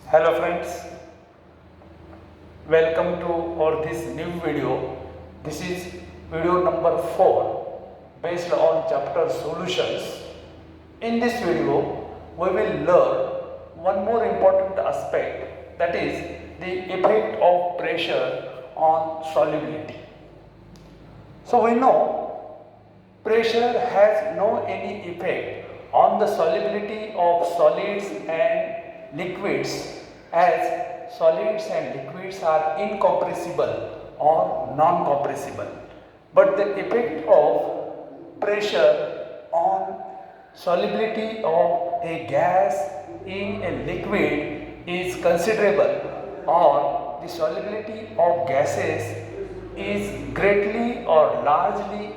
Hello friends, welcome to our this new video. This is video number 4 based on chapter solutions. In this video, we will learn one more important aspect, that is the effect of pressure on solubility. So we know pressure has no any effect on the solubility of solids and liquids, as solids and liquids are incompressible or non-compressible. But the effect of pressure on solubility of a gas in a liquid is considerable, or the solubility of gases is greatly or largely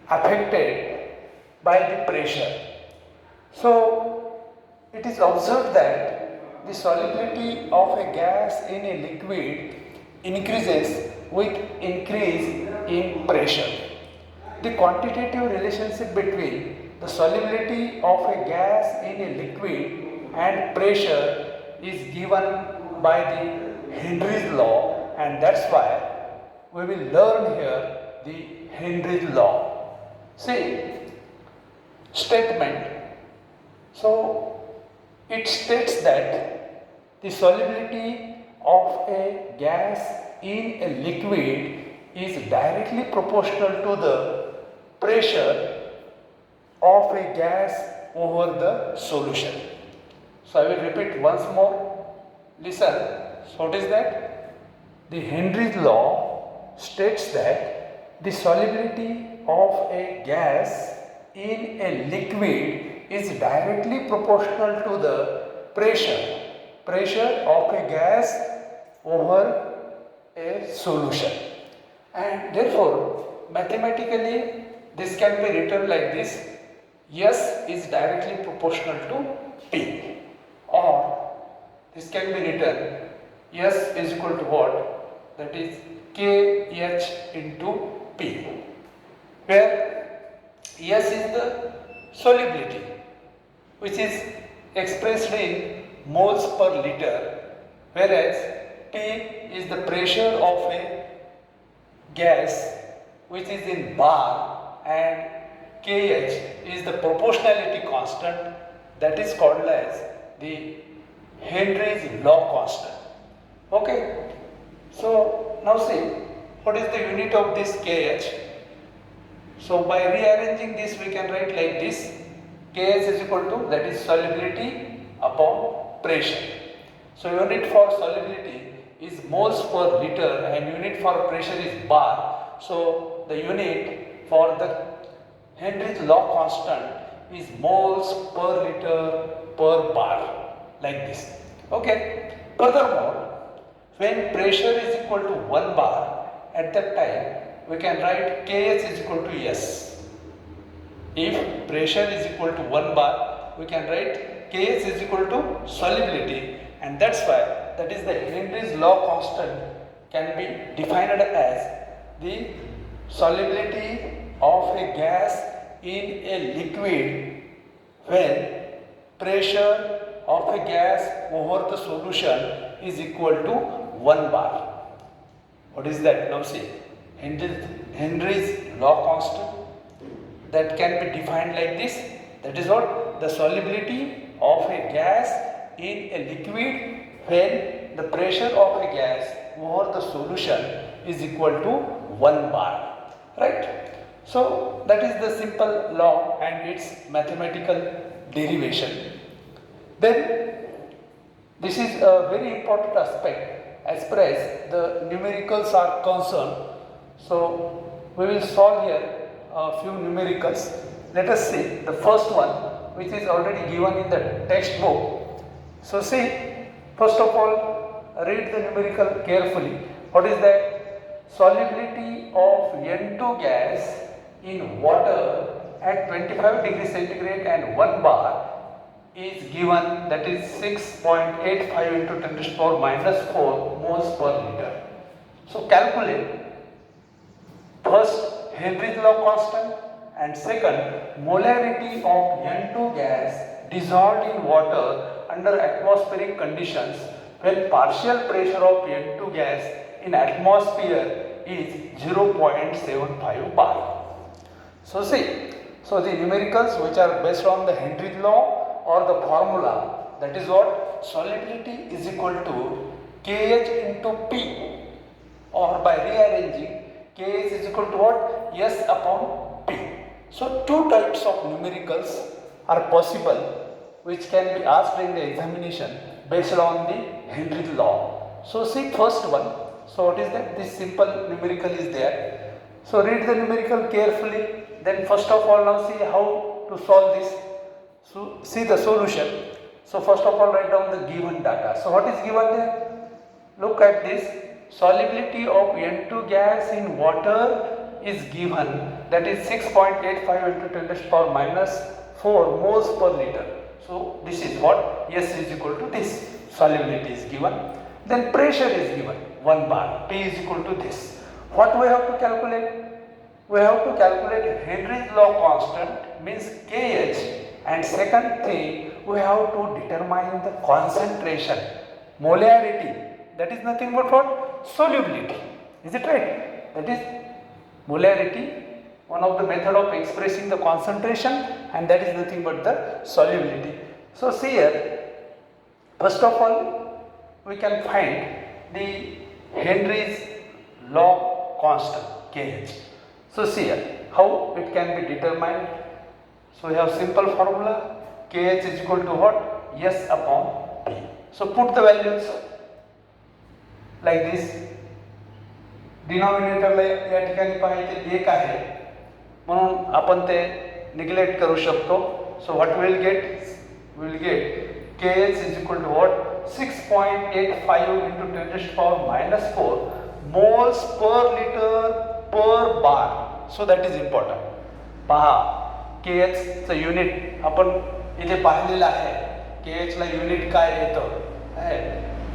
affected by the pressure. So, it is observed that the solubility of a gas in a liquid increases with increase in pressure. The quantitative relationship between the solubility of a gas in a liquid and pressure is given by the Henry's law, and that's why we will learn here the Henry's law. See, statement. So, it states that the solubility of a gas in a liquid is directly proportional to the pressure of a gas over the solution. So, I will repeat once more. Listen. So, what is that? The Henry's law states that the solubility of a gas in a liquid is directly proportional to the pressure of a gas over a solution, and therefore mathematically this can be written like this: S is directly proportional to P, or this can be written S is equal to what? That is KH into P, where S is the solubility, which is expressed in moles per liter, whereas P is the pressure of a gas, which is in bar, and KH is the proportionality constant, that is called as the Henry's law constant. Okay, so now see, what is the unit of this KH? So by rearranging this, we can write like this: KH is equal to, that is solubility upon pressure. So unit for solubility is moles per liter and unit for pressure is bar. So the unit for the Henry's law constant is moles per liter per bar, like this. Okay. Furthermore, when pressure is equal to 1 bar, at that time we can write KH is equal to S. If pressure is equal to 1 bar, we can write KH is equal to solubility, and that's why that is the Henry's law constant can be defined as the solubility of a gas in a liquid when pressure of a gas over the solution is equal to 1 bar. What is that? Now see, Henry's law constant, that can be defined like this. That is what? The solubility of a gas in a liquid when the pressure of a gas over the solution is equal to 1 bar. Right? So that is the simple law and its mathematical derivation. Then this is a very important aspect as far as the numericals are concerned. So we will solve here a few numericals. Let us see the first one, which is already given in the textbook. So see, first of all, read the numerical carefully. What is that? Solubility of N2 gas in water at 25 degrees centigrade and 1 bar is given, that is 6.85 into 10 to the power minus 4 moles per liter. So calculate first Henry's law constant and second molarity of N2 gas dissolved in water under atmospheric conditions when partial pressure of N2 gas in atmosphere is 0.75 bar. So see, so the numericals which are based on the Henry's law or the formula, that is what solubility is equal to Kh into P, or by rearranging Kh is equal to what? S upon P. So two types of numericals are possible which can be asked in the examination based on the Henry's law. So see first one. So what is that? This simple numerical is there. So read the numerical carefully. Then first of all now see how to solve this. So see the solution. So first of all write down the given data. So what is given there? Look at this. Solubility of N2 gas in water is given, that is 6.85 into 10 to the power minus 4 moles per liter. So this is what S is equal to this. Solubility is given. Then pressure is given 1 bar. P is equal to this. What we have to calculate? We have to calculate Henry's law constant, means Kh, and second thing we have to determine the concentration, molarity. That is nothing but what? Solubility. Is it right? That is molarity, one of the method of expressing the concentration, and that is nothing but the solubility. So see here, first of all we can find the Henry's law constant Kh. So see here how it can be determined. So we have simple formula, Kh is equal to what? S upon P. So put the values like this. डिनॉमिनेटरला या ठिकाणी पाहिजे 1 आहे म्हणून आपण ते neglect करू शकतो. So what will get Kh is equal to what? 6.85 into 10 to the power minus 4 moles per liter per bar. So that is important. पहा Kh चं युनिट आपण इथे पाहिलेलं आहे. Kh ला युनिट काय येतं आहे,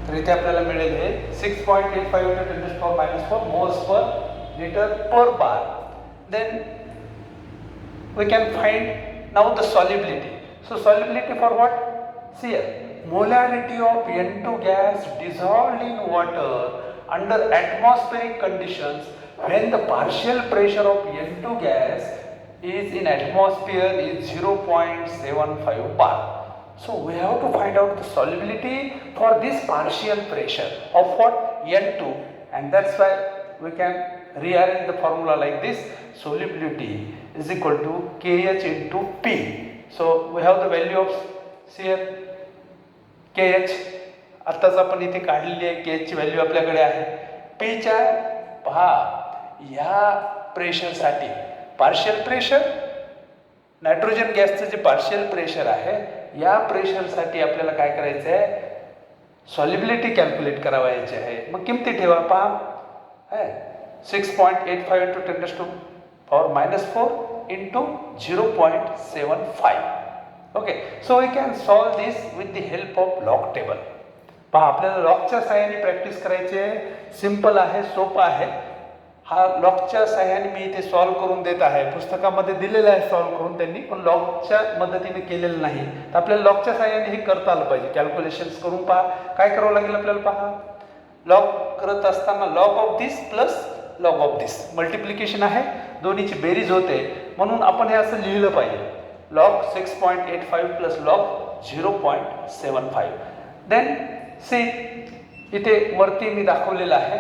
तर इथे आपल्याला मिळेल हे 6.85 into 10 to the power minus 4 moles per liter per bar. Then we can find now the solubility. So solubility for what? See here, molarity of N2 gas dissolved in water under atmospheric conditions when the partial pressure of N2 gas is in atmosphere is 0.75 bar. So we have to find out the solubility for this partial pressure of what? N2, and that's why we can rearrange the formula like this. Solubility is equal to Kh into P. So we have the value of, see here, Kh आताच आपण इथे काढलेली आहे. Kh ची value आपल्याकडे आहे. P च्या पहा या प्रेशरसाठी पार्शियल प्रेशर, नायट्रोजन गॅसचं जे पार्शियल प्रेशर आहे, या प्रेशरसाठी आपल्याला काय करायचं आहे? सॉल्युबिलिटी कॅल्क्युलेट करावायची आहे. मग किमती ठेवा. पहा 6.85 into 10 to the power minus 4 into 0.75. Okay, so we can solve this with the help of log table. पहा आपल्याला लॉगच्या सहाय्याने प्रॅक्टिस करायची आहे. सिंपल आहे, सोपं आहे. हा लॉगच्या सहाय्याने मी इथे सॉल्व करून देत आहे. पुस्तकामध्ये दिलेलं आहे सॉल्व करून त्यांनी, पण लॉगच्या मदतीने केलेलं नाही. तर आपल्याला लॉगच्या सहाय्याने हे करता आलं पाहिजे. कॅल्क्युलेशन्स करून पहा काय करावं लागेल आपल्याला. पहा लॉग करत असताना log of this plus log of this multiplication आहे, दोन्हीची बेरीज होते, म्हणून आपण हे असं लिहिलं पाहिजे. Log 6.85 plus log 0.75. देन सी इथे वरती मी दाखवलेलं आहे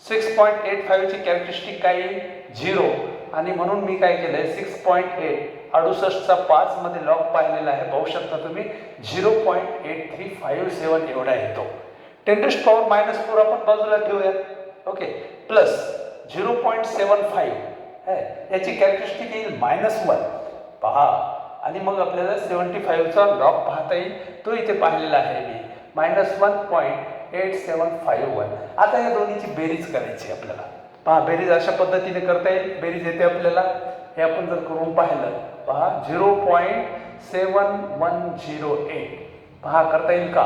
6.85 ची कॅरेक्टरिस्टिक काय आहे? 0, आणि म्हणून मी काय केलंय 6.8 68चा 5 मध्ये लॉग पाहिलेला आहे. पाहू शकता तुम्ही 0.8357 एवढा येतो. 10 to the power minus 4 आपण बाजूला ठेवूया. ओके, प्लस 0.75 याची कॅरेक्टरिस्टिक येईल -1. पहा, आणि मग आपल्याला 75 चा लॉग पाहता येईल. तो इथे पाहिलेला आहे मी -1.8751. आता या दोन्हीची बेरीज करायची आपल्याला. पहा बेरीज अशा पद्धतीने करता येईल. बेरीज येते आपल्याला, हे आपण जर करून पाहिलं, पहा 0.7108. पहा करता येईल का?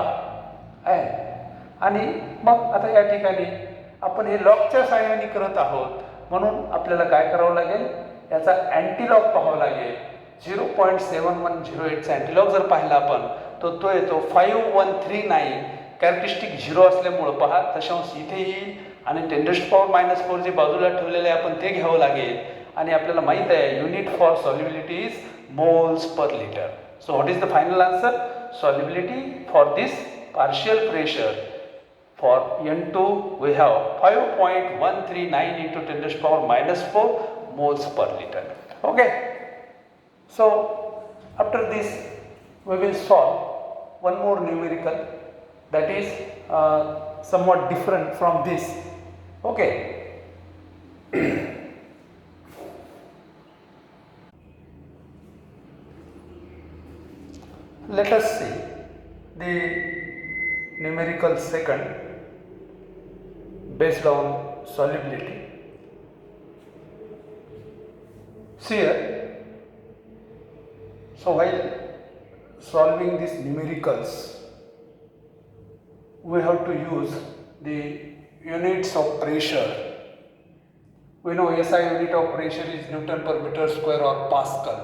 आणि मग आता या ठिकाणी आपण हे लॉगच्या सहाय्याने करत आहोत, म्हणून आपल्याला काय करावं लागेल? याचा अँटीलॉग पाहावं लागेल. 0.7108 चा अँटीलॉग जर पाहिला आपण, तर तो येतो 5139. कॅरेक्टरिस्टिक 0 असल्यामुळं पहा दशांश इथे येईल आणि 10⁻⁻⁴ जे बाजूला ठेवलेले आहे आपण ते घ्यावं लागेल. आणि आपल्याला माहीत आहे unit for solubility is moles per litre. So what is the final answer? Solubility for this partial pressure for N2 we have 5.139 into 10⁻⁻⁴ moles per liter. Okay. So after this we will solve one more numerical that is somewhat different from this. Okay. Let us see the numerical second based on solubility. See here, so while solving these numericals we have to use the units of pressure. We know SI unit of pressure is Newton per meter square or Pascal.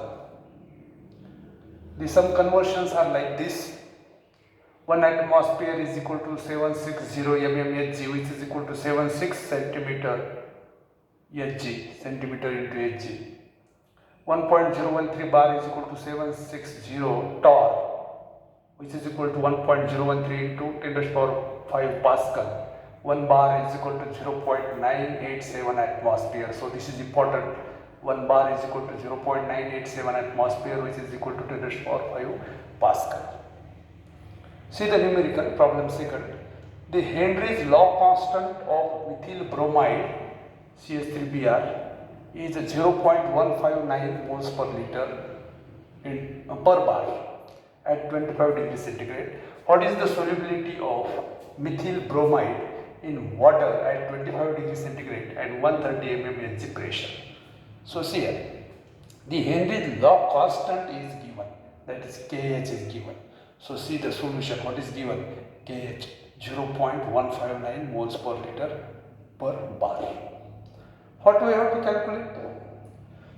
Some conversions are like this. 1 atmosphere is equal to 760 mmHg, which is equal to 76 centimeter Hg, centimeter into Hg. 1.013 bar is equal to 760 torr, which is equal to 1.013 into 10⁵ Pascal. 1 bar is equal to 0.987 atmosphere. So this is important. 1 bar is equal to 0.987 atmosphere, which is equal to 10⁵ Pascal. See the numerical problem second. The Henry's law constant of methyl bromide CH3Br is 0.159 moles per liter per bar at 25 degrees centigrade. What is the solubility of methyl bromide in water at 25 degrees centigrade and 130 mmHg pressure? So see here, the Henry's law constant is given, that is Kh is given. So see the solution. What is given? Kh 0.159 moles per liter per bar. What we have to calculate?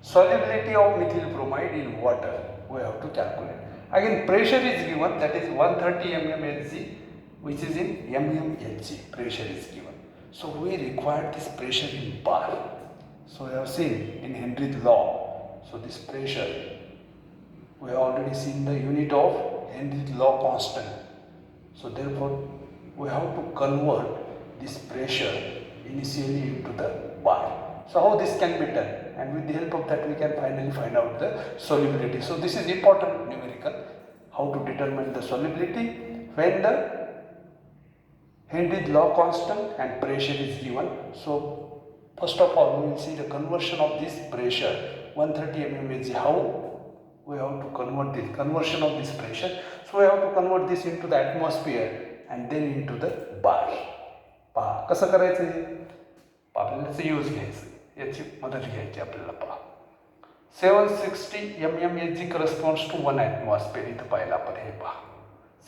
Solubility of methyl bromide in water we have to calculate. Again pressure is given, that is 130 mmHg, which is in mmHg. Pressure is given. So we require this pressure in bar. So we have seen in Henry's law. So this pressure we have already seen the unit of Henry's law constant. So therefore we have to convert this pressure initially into the bar. So how this can be done, and with the help of that we can finally find out the solubility. So this is important numerical, how to determine the solubility when the Henry's law constant and pressure is given. So first of all we will see the conversion of this pressure 130 mmHg. How we have to convert this conversion of this pressure. So we have to convert this into the atmosphere and then into the bar. पहा कसं करायचं हे, आपल्याला याचा use घ्यायचं, याची मदत घ्यायची आपल्याला. पहा 760 mmHg corresponds to 1 atmosphere. इथं पाहिलं आपण हे पहा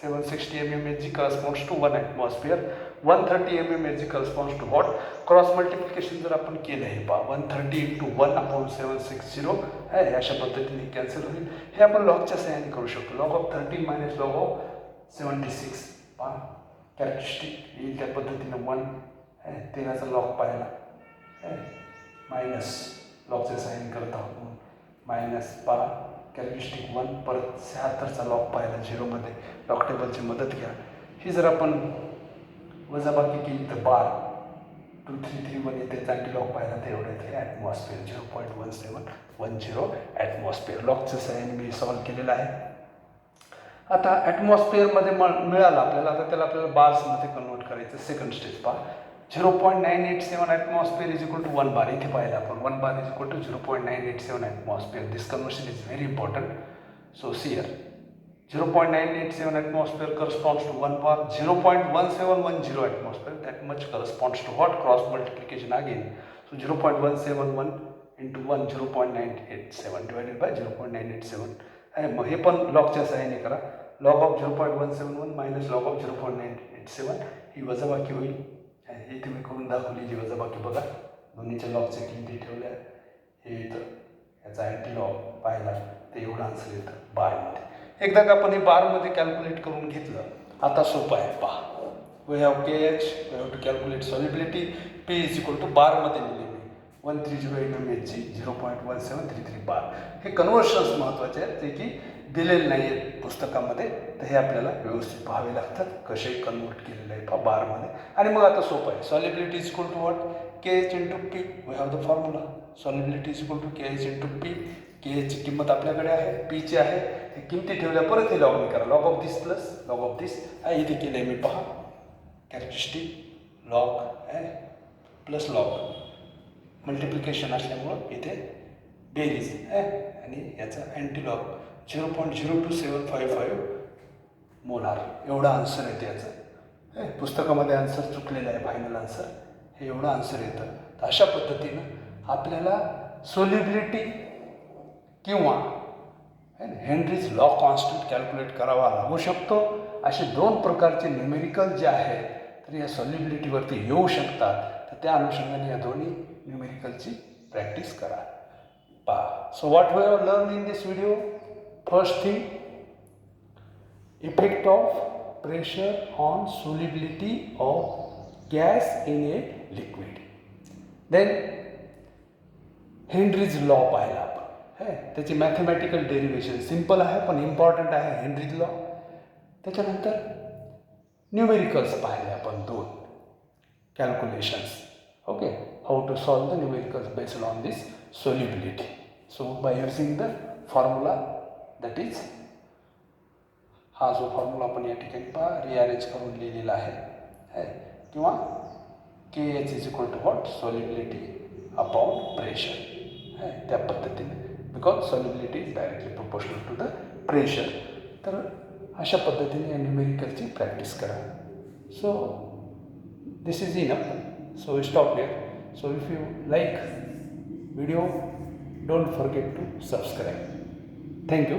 760 mmHg corresponds to 1 atmosphere. 130 mmHg corresponds to what? Cross multiplication जर आपण केलं हे पहा 130 into 1/760 आहे, अशा पद्धतीने कॅन्सल होईल. हे आपण लॉगच्या सहाय्याने करू शकतो. Log of 13 minus log of 76 पहा कॅरेक्टरिस्टिक येईल त्या पद्धतीनं 1 आहे, 13चा लॉग पाहिला आहे मायनस लॉगच्या सहाय्याने करत आहोत मायनस पहा कॅरेक्टरिस्टिक 1 परत 76चा लॉग पाहिला 0मध्ये. लॉग टेबलची मदत घ्या. ही जर आपण वजाबाकी केली तर बार 2331 येते. चांगली लॉग पाहिला तर एवढं येते ॲटमॉस्फिअर 0.1710 ॲटमॉस्फिअर. लॉगच्या सहाय्याने मी सॉल्व्ह केलेलं आहे. आता ॲटमॉस्फिअरमध्ये मिळालं आपल्याला, आता त्याला आपल्याला बार्समध्ये कन्वर्ट करायचं. सेकंड स्टेज पहा 0.987 atmosphere is equal to 1 bar. इथे पाहिलं आपण 1 bar is equal to 0.987 atmosphere. This conversion is very important. So see here 0.987 atmosphere corresponds to 1 bar. 0.1710 atmosphere, that much corresponds to what? Cross multiplication again. So 0.171 into 1 0.987 divided by 0.987. मग हे पण लॉगच्या सहाय्याने करा. Log of 0.171 minus log of 0.987 ही वजाबाकी होईल. हे तुम्ही करून दाखवली जी वजाबाकी बघा. दोन्हीच्या लॉगच्या किमती ठेवल्या. हे इथं याचा अँटी लॉग पाहिला तर एवढं आन्सर येतं बारमध्ये. एकदा का आपण हे बारमध्ये कॅल्क्युलेट करून घेतलं, आता सोपं आहे पहा. We have KH, we have to calculate solubility. P is equal to बारमध्ये लिहिले मी 130 mmHg 0.1733 बार. हे कन्व्हर्शन्स महत्त्वाचे आहेत, ते की दिलेले नाही आहेत पुस्तकामध्ये, तर हे आपल्याला व्यवस्थित पाहावे लागतात कसे कन्वर्ट केलेलं आहे पहा बारमध्ये. आणि मग आता सोपं आहे. Solubility is equal to what? KH into P. We have the formula. Solubility is equal to KH into P. KHची किंमत आपल्याकडे आहे, Pची आहे. हे किमती ठेवल्या परत हे लॉग करा. Log of this plus log of this. इथे केलं आहे मी पहा. कॅरेक्टरिस्टिक लॉग आहे प्लस लॉग, मल्टिप्लिकेशन असल्यामुळं इथे बेरीज आहे आणि याचा अँटीलॉग 0.02755 मोलार एवढा आन्सर येते याचं. पुस्तकामध्ये आन्सर चुकलेलं आहे, फायनल आन्सर हे एवढं आन्सर येतं. तर अशा पद्धतीनं आपल्याला सोल्युबिलिटी किंवा हेनरीज लॉ कॉन्स्टंट कॅल्क्युलेट करावा लागू शकतो. असे दोन प्रकारचे न्यूमेरिकल जे आहेत तर या सॉल्युबिलिटीवरती येऊ शकतात. तर त्या अनुषंगाने या दोन्ही न्यूमेरिकलची प्रॅक्टिस करा पहा. So what we have learn in this video? First thing, effect of pressure on solubility of gas in a liquid. Then Henry's law पाहिला आपण. त्याची मॅथमॅटिकल डेरिव्हेशन सिम्पल आहे पण इम्पॉर्टंट आहे, हेनरीज लॉ. त्याच्यानंतर न्यूमेरिकल्स पाहिले आपण दोन calculations. Okay, how to solve the numericals based on this solubility. So by using the formula that is, हा जो फॉर्म्युला आपण या ठिकाणी पहा रिअरेंज करून लिहिलेला आहे किंवा KH is equal to what? Solubility upon pressure. त्या पद्धतीने, because solubility is directly proportional to the pressure. तर अशा पद्धतीने या न्यूमेरिकलची प्रॅक्टिस करा. So this is enough. So we stop here. So if you like video, don't forget to subscribe. Thank you.